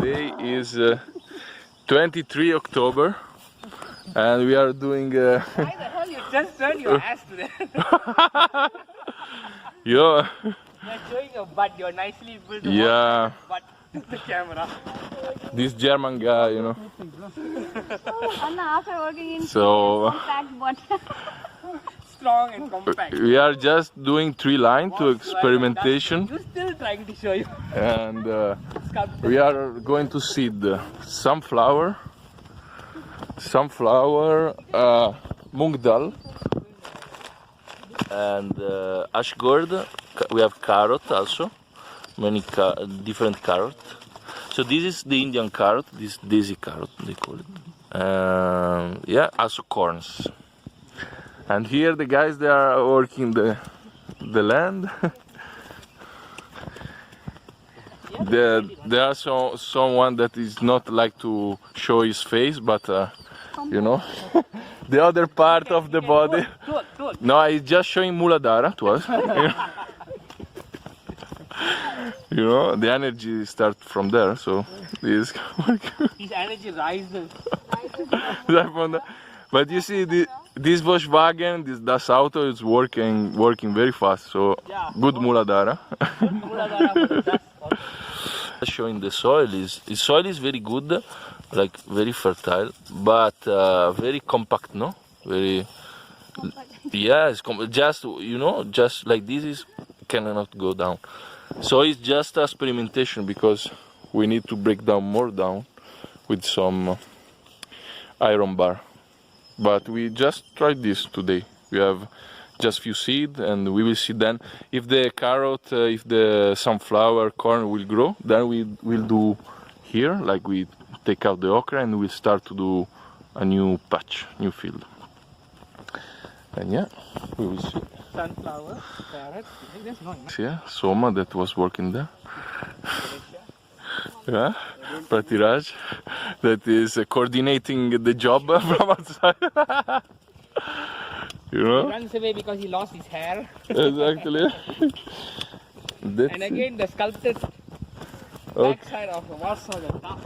Today is 23 October and we are doing Why the hell you just turned your ass to that? You're showing your butt, you're nicely built yeah, butt to the camera. this German guy, you know. Anna, after working in So compact butt. Strong and compact. we are just doing 3 line to experimentation. You're still trying to show you. And we are going to seed sunflower, mung dal, and ashgourd. We have carrot also, many different carrot. So this is the Indian carrot, this daisy carrot they call it. Yeah, also corns. And here the guys, they are working the land. There are someone that is not like to show his face, but you know, the other part of the body. No, he's just showing muladhara to us. You know, the energy starts from there, so this. His energy rises. But you see, this Volkswagen, this Das Auto is working very fast. So Yeah. good muladhara. Muladhara. Showing the soil is very good, like very fertile, but very compact, no? Very. Yeah, it's just, you know, just like this is cannot go down. So it's just experimentation because we need to break down more down with some iron bar. But we just tried this today. We have just few seed and we will see then if the carrot, if the sunflower, corn will grow, then we will do here, like we take out the okra and we start to do a new patch, new field. And yeah, we will see. Sunflower, carrot. I think that's not enough. Yeah, Soma that was working there. Yeah, Pratiraj that is coordinating the job from outside. You know? He runs away because he lost his hair. Exactly. And again, the sculpted backside of the Warsaw, the top.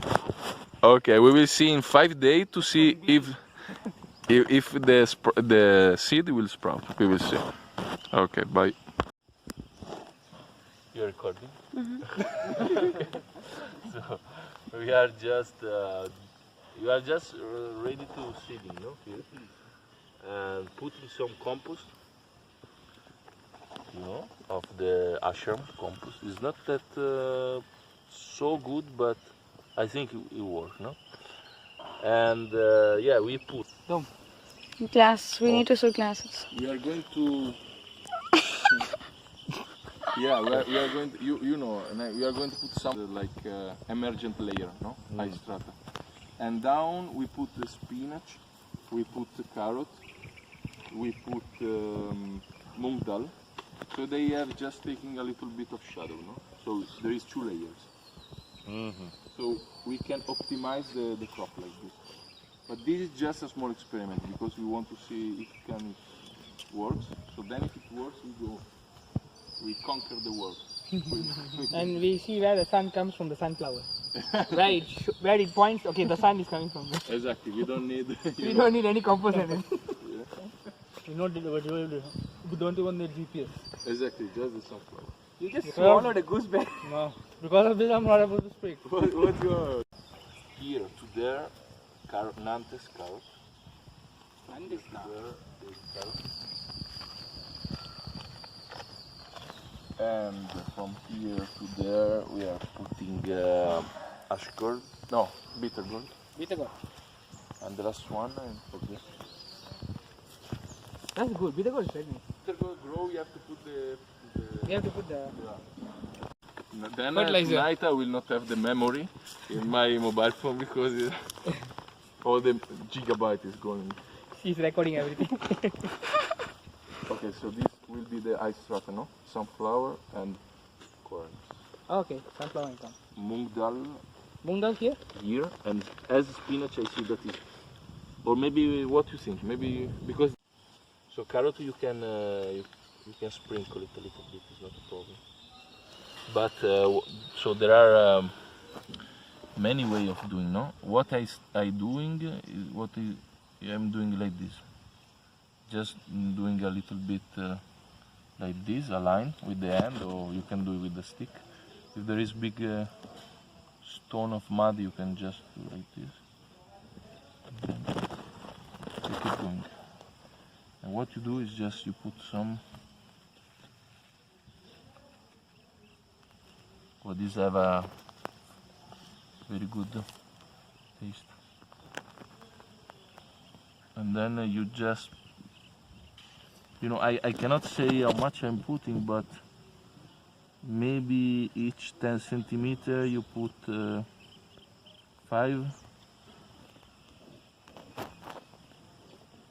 Okay, we will see in 5 days to see if the seed will sprout. We will see. Okay, bye. You're recording? So we are just ready to seeding, no? Here. And putting some compost, you know, of the ashram compost. It's not that so good, but I think it works, no? And yeah, we put. Glass. We need to sew glasses. We are going to. Yeah, we are going to, you know, we are going to put some like emergent layer, no? Ice strata. And down we put the spinach, we put the carrot, we put mung dal. So they have just taking a little bit of shadow, no? So there is 2 layers. So we can optimize the crop like this. But this is just a small experiment because we want to see if it works. So then if it works, we conquer the world. And we see where the sun comes from the sunflower. Where it points, okay, the sun is coming from there. Exactly, we don't need... We don't need any compost in it. You know, we don't even need GPS. Exactly, just the sunflower. You just swallowed a gooseberry. No, because of this I'm not able to speak. What's your... Here to there, Nantes carrot. Nantes carrot. There is carrot. And from here to there we are putting ashgourd, no, bitter gourd. Bitter gourd. And the last one, I forget. That's good. Bitter gourd is very nice. Bitter gourd grow, you have to put the You have to put the... Then fertilizer. tonight I will not have the memory in my mobile phone because all the gigabyte is going. She's recording everything. Okay, so this will be the ice strata, no? Sunflower and corn. Okay, sunflower and corn. Mung dal. Mung dal here? Here, and as spinach I see that is, or maybe what you think? Maybe because so carrot you can sprinkle it a little bit. It's not a problem. But so there are many way of doing, no? What I doing is I'm doing like this. Just doing a little bit like this, a line with the hand, or you can do it with the stick. If there is big stone of mud, you can just do like this. And then you keep going. And what you do is just you put some. Well, these have a very good taste. And then you just, I cannot say how much I'm putting, but maybe each 10 centimeter you put 5.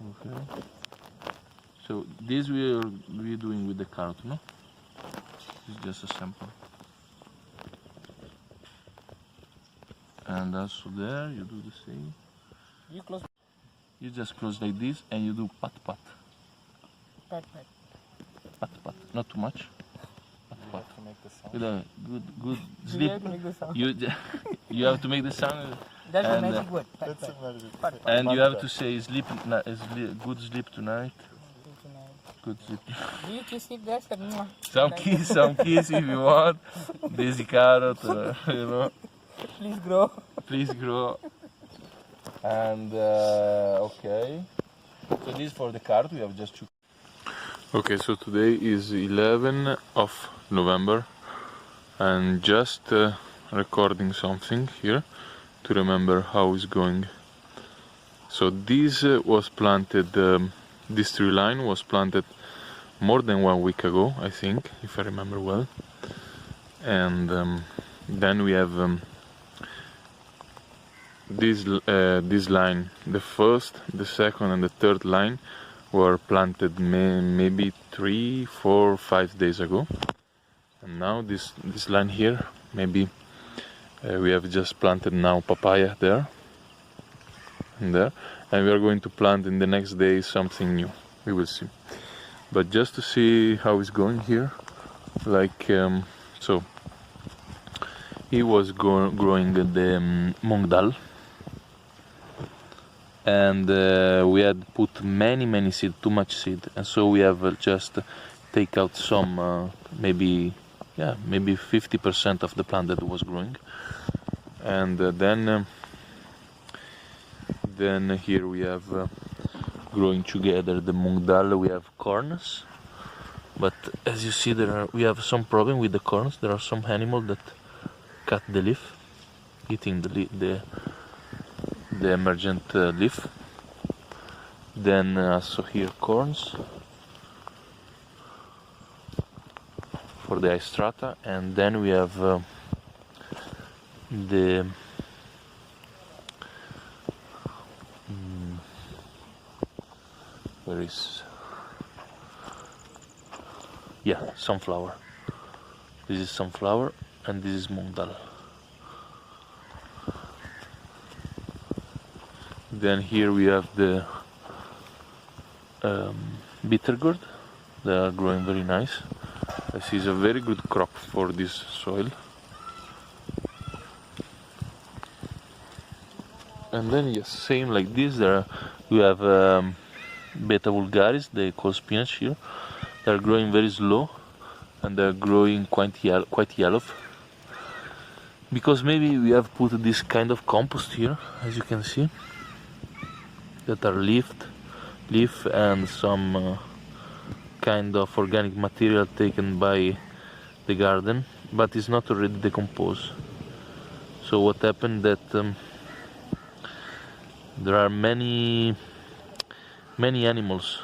Okay. So this we're doing with the carrot, no? It's just a sample. And also there you do the same. You just close like this and you do pat pat. Pat. Pat pat. Not too much. Pat pat. To make the sound. With a good You sleep. have to make the sound. You have to make the sound. That's a and, magic word. That's a magic. Pat. And you have to say good sleep tonight. Good sleep. Do you kiss it there? Some kiss if you want. Daisy carrot, Please grow. And okay. So this for the carrot, we have just 2. Okay, so today is 11 of November and just recording something here to remember how it's going. So this was planted, this tree line was planted more than 1 week ago, I think, if I remember well. And then we have this line, the first, the second and the third line were planted maybe 3, 4, 5 days ago. And now this line here, maybe we have just planted now papaya there and there, and we are going to plant in the next day something new. We will see. But just to see how it's going here, like so he was growing the mung dal, and we had put many seed, too much seed, and so we have just take out some maybe 50% of the plant that was growing. And then here we have growing together the mung dal. We have corns, but as you see we have some problem with the corns. There are some animals that cut the leaf, eating the emergent leaf. Then also here corns for the strata, and then we have where is sunflower. This is sunflower and this is mung dal. Then here we have the bitter gourd. They are growing very nice. This is a very good crop for this soil. And then yes, same like this. We have beta vulgaris. They call spinach here. They are growing very slow, and they are growing quite yellow. Because maybe we have put this kind of compost here, as you can see, that are leaf and some kind of organic material taken by the garden, but it's not already decomposed. So what happened that there are many animals,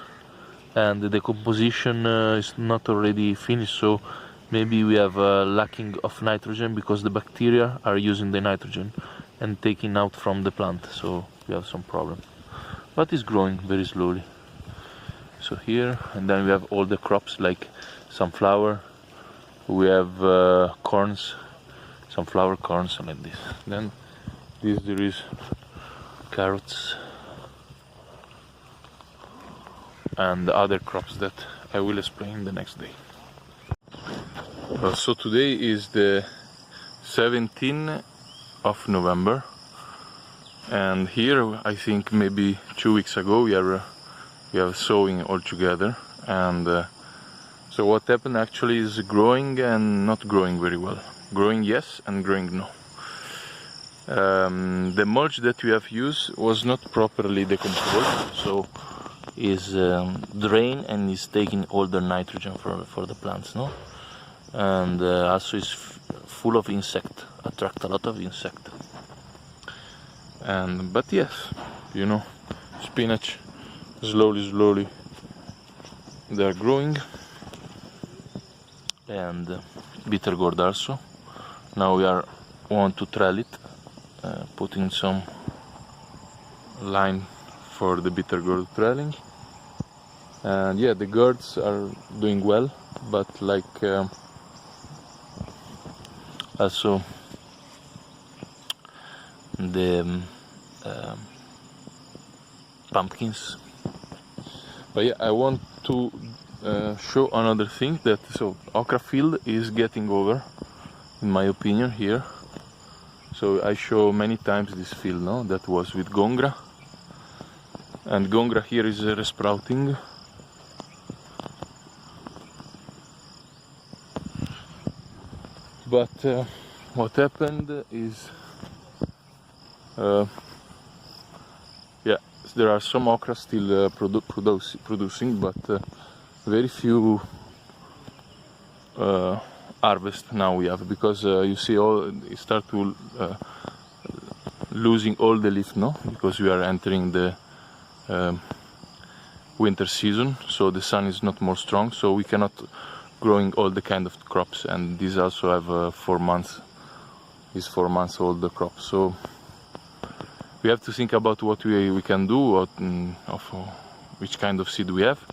and the decomposition is not already finished. So maybe we have lacking of nitrogen because the bacteria are using the nitrogen and taking out from the plant. So we have some problem, but it's growing very slowly. So here, and then we have all the crops like sunflower. We have corns, sunflower, corns, and like this. Then there is carrots and other crops that I will explain the next day. So today is the 17th of November, and here I think maybe 2 weeks ago we are sowing all together, and so what happened actually is growing and not growing very well. Growing yes, and growing no. The mulch that we have used was not properly decomposed, so is drained and is taking all the nitrogen for the plants, no? And also is full of insect, attract a lot of insect. And but yes, you know, spinach slowly they are growing, and bitter gourd also. Now we want to trail it, putting some line for the bitter gourd trailing. And yeah, the gourds are doing well, but like also the pumpkins. But yeah, I want to show another thing, that so okra field is getting over, in my opinion, here. So I show many times this field, no? That was with gongra, and gongra here is resprouting. But what happened is, yeah, there are some okra still producing, but very few harvest now we have, because you see all it start to losing all the leaf, no? Because we are entering the winter season, so the sun is not more strong, so we cannot growing all the kind of crops, and these also have 4 months. Is 4 months old, the crop, so we have to think about what we can do, of which kind of seed we have.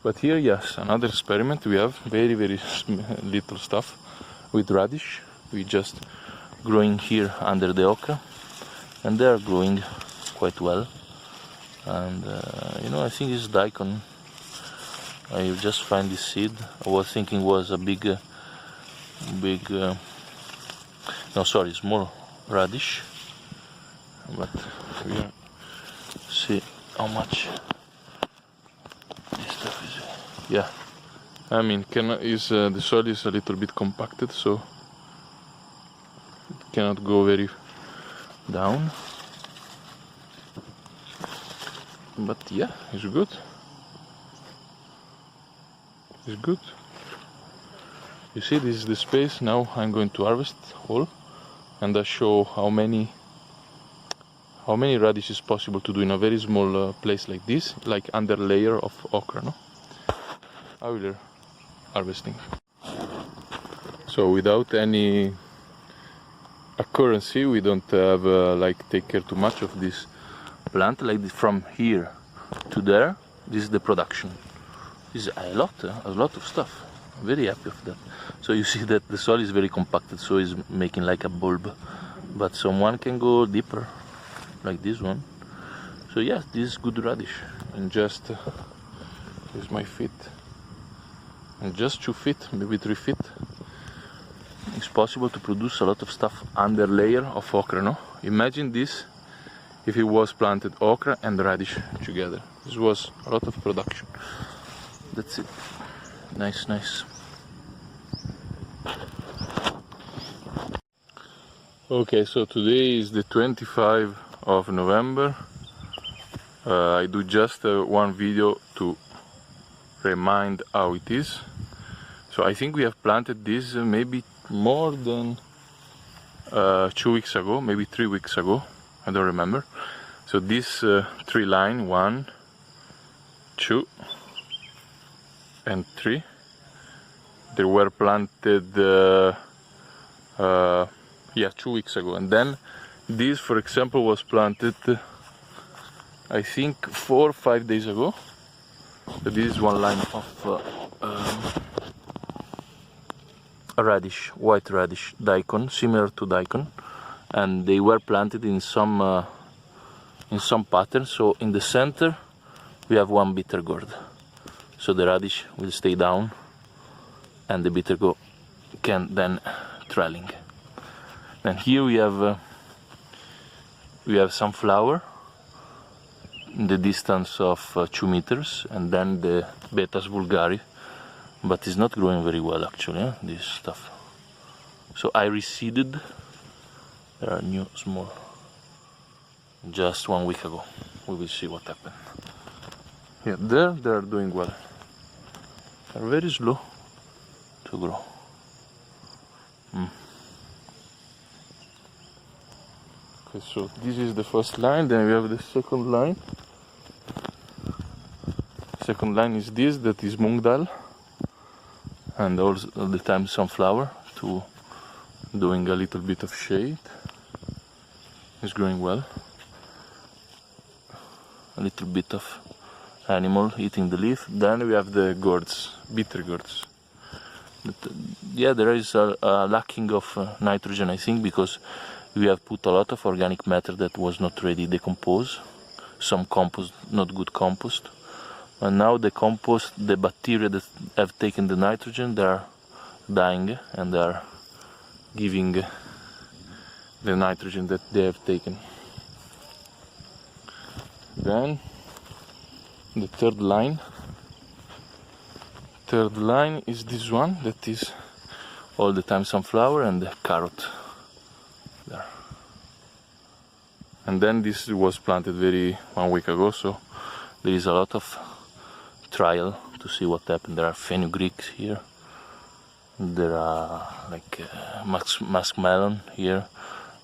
But here, yes, another experiment. We have very little stuff with radish. We just growing here under the okra, and they are growing quite well. And you know, I think it's daikon. I just find this seed. I was thinking was a no, sorry, small radish. But we are see how much this stuff is. Yeah, I mean, the soil is a little bit compacted, so it cannot go very down. But yeah, it's good. It's good. You see, this is the space. Now I'm going to harvest all, and I show how many radish is possible to do in a very small place like this, like under layer of okra, no? How we are harvesting. So without any accuracy, we don't have like take care too much of this plant, like this, from here to there. This is the production. This is a lot of stuff. I'm very happy of that. So you see that the soil is very compacted, so it's making like a bulb, but someone can go deeper, like this one. So yes, this is good radish. And just here's my feet, and just 2 feet, maybe 3 feet, it's possible to produce a lot of stuff under layer of okra, no? Imagine this if it was planted okra and radish together. This was a lot of production. That's it. Nice. Okay, so today is the 25th of November. I do just one video to remind how it is. So I think we have planted this maybe more than 2 weeks ago, maybe 3 weeks ago. I don't remember. So this 3 line, 1, 2, and 3, they were planted 2 weeks ago. And then this, for example, was planted I think 4 or 5 days ago. So this is one line of radish, white radish, daikon, similar to daikon, and they were planted in some pattern. So in the center we have one bitter gourd, so the radish will stay down and the bitter gourd can then trailing. Then here we have we have sunflower in the distance of 2 meters, and then the Betas vulgari, but it's not growing very well actually, this stuff. So I reseeded. There are new small just 1 week ago. We will see what happened. Yeah, there they are doing well. They're very slow to grow. Okay, so this is the first line, then we have the second line. Second line is this, that is mung dal, and all the time sunflower to doing a little bit of shade. It's growing well. A little bit of animal eating the leaf. Then we have the gourds, bitter gourds. But, yeah, there is a lacking of nitrogen, I think, because we have put a lot of organic matter that was not ready decompose. Some compost, not good compost. And now the compost, the bacteria that have taken the nitrogen, they are dying and they are giving the nitrogen that they have taken. Then the third line is this one, that is all the time sunflower and the carrot there. And then this was planted 1 week ago, so there is a lot of trial to see what happened. There are fenugreeks here, there are like muskmelon here,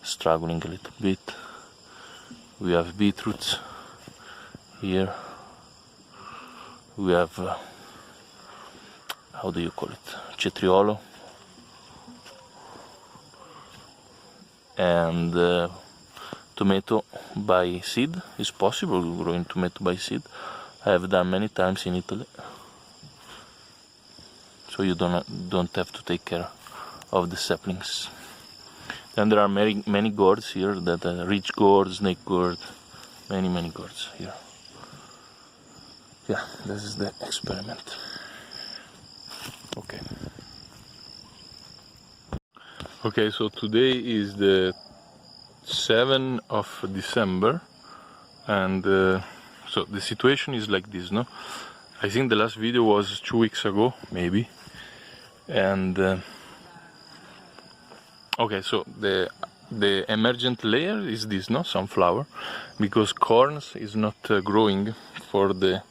struggling a little bit. We have beetroots here. We have how do you call it, cetriolo, and tomato by seed. Is possible growing tomato by seed. I have done many times in Italy, so you don't have to take care of the saplings. Then there are many gourds here, that are ridge gourd, snake gourd, many gourds here. Yeah, this is the experiment. Okay, so today is the 7th of December, and so the situation is like this, no? I think the last video was 2 weeks ago, maybe, and okay, so the emergent layer is this, no? Sunflower, because corn is not growing for the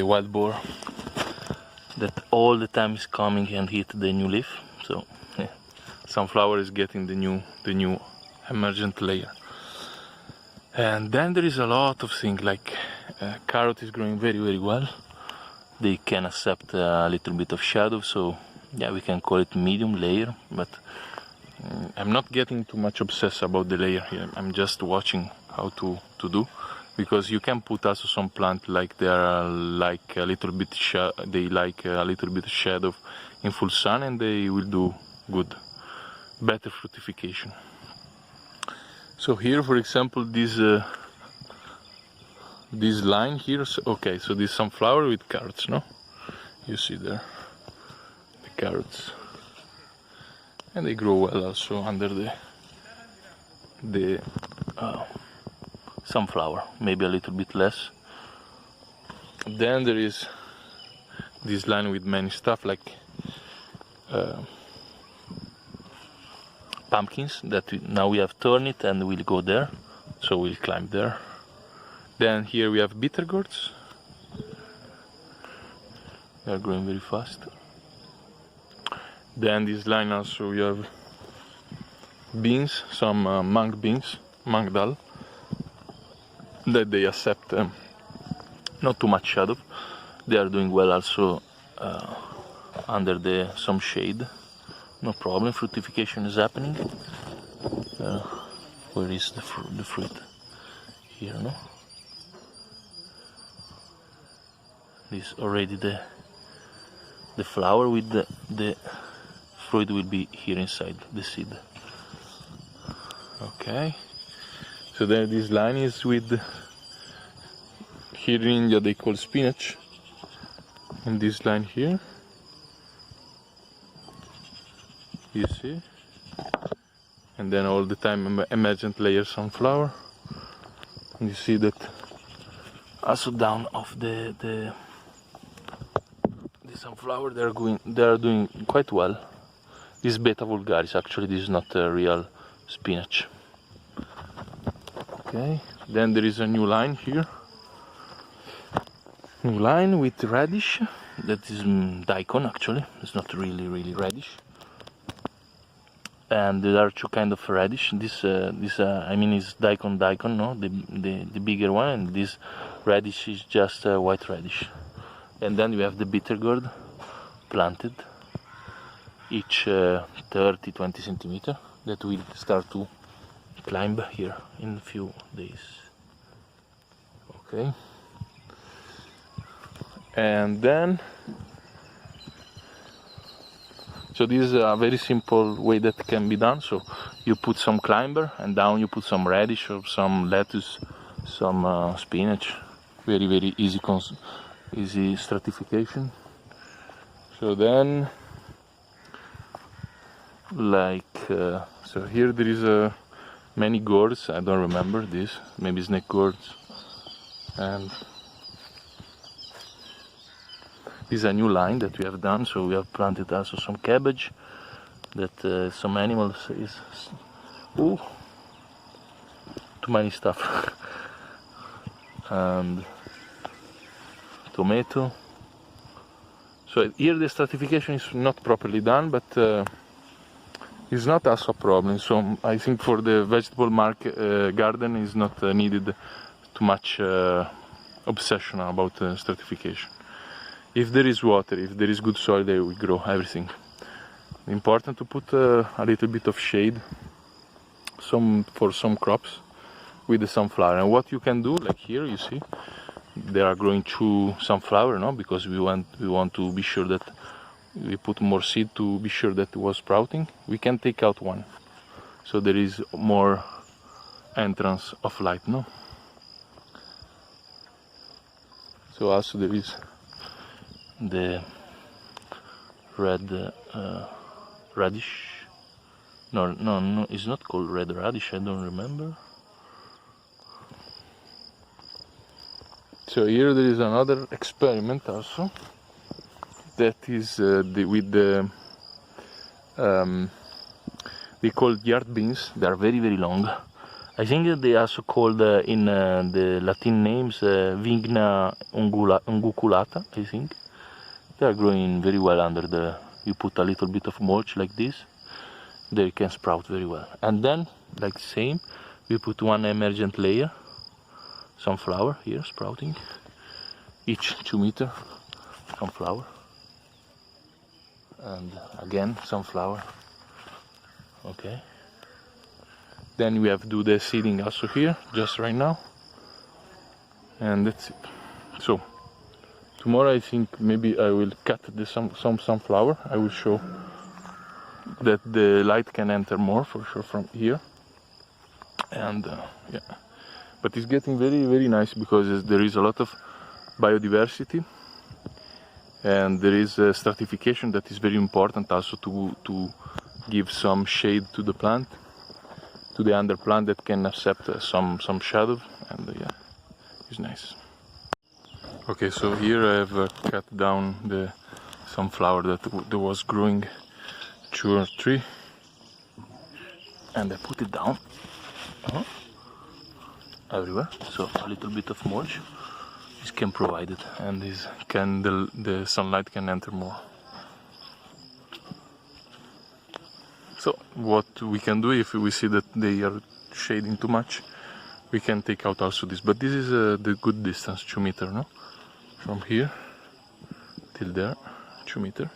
wild boar that all the time is coming and hit the new leaf. So yeah, sunflower is getting the new emergent layer. And then there is a lot of things, like carrot is growing very well. They can accept a little bit of shadow, so yeah, we can call it medium layer, but I'm not getting too much obsessed about the layer here. I'm just watching how to do, because you can put also some plant like they are like a little bit they like a little bit of shadow in full sun, and they will do good, better fructification. So here, for example, this line here, okay, so this sunflower with carrots, no? You see there the carrots, and they grow well also under the sunflower, maybe a little bit less. Then there is this line with many stuff like pumpkins that now we have turned it and we'll go there, so we'll climb there. Then here we have bitter gourds. They are growing very fast. Then this line also we have beans, some mung beans, mung dal, that they accept not too much shadow. They are doing well also under some shade. No problem, fructification is happening. Where is the fruit? Here, no? This already the flower with the fruit will be here inside the seed. Okay. So then this line is with, here in India they call spinach. And this line here, you see, and then all the time emergent layer sunflower. And you see that also down of the sunflower they are doing quite well. This is beta vulgaris, actually this is not a real spinach. Okay, then there is a new line here. New line with radish. That is daikon actually. It's not really radish. And there are two kind of radish. This I mean is daikon, no, the bigger one, and this radish is just white radish. And then we have the bitter gourd planted, each 30-20 centimeter, that will start to climb here in a few days. Okay. And then, so this is a very simple way that can be done. So you put some climber, and down you put some radish or some lettuce, some spinach. Very easy stratification. So then, so here there is many gourds. I don't remember this. Maybe snake gourds. And this is a new line that we have done. So we have planted also some cabbage. That some animals is. Ooh, too many stuff. And tomato. So here the stratification is not properly done, but it's not also a problem. So I think for the vegetable garden is not needed too much obsession about stratification. If there is water, if there is good soil, they will grow everything. Important to put a little bit of shade for some crops with the sunflower. And what you can do, like here you see, they are growing two sunflower, no? Because we want to be sure that we put more seed to be sure that it was sprouting. We can take out one, so there is more entrance of light, no? So also there is the red radish. No, it's not called red radish. I don't remember. So here there is another experiment also. That is with the they called yard beans. They are very long. I think that they also called in the Latin names Vigna unguiculata. I think they are growing very well under the. You put a little bit of mulch like this, they can sprout very well. And then, like same, we put one emergent layer, sunflower here sprouting, each 2 meter sunflower. And again sunflower. Okay, then we have to do the seeding also here just right now, and that's it. So tomorrow I think maybe I will cut some sunflower. I will show that the light can enter more for sure from here. And yeah, but it's getting very nice because there is a lot of biodiversity. And there is a stratification that is very important also to give some shade to the plant, to the under plant that can accept some shadow, and yeah, it's nice. Okay, so here I have cut down the sunflower that was growing 2 or 3, and I put it down everywhere, so a little bit of mulch. Can provide it, and the sunlight can enter more. So what we can do if we see that they are shading too much, we can take out also this. But this is the good distance, 2 meter, no? From here till there, 2 meter.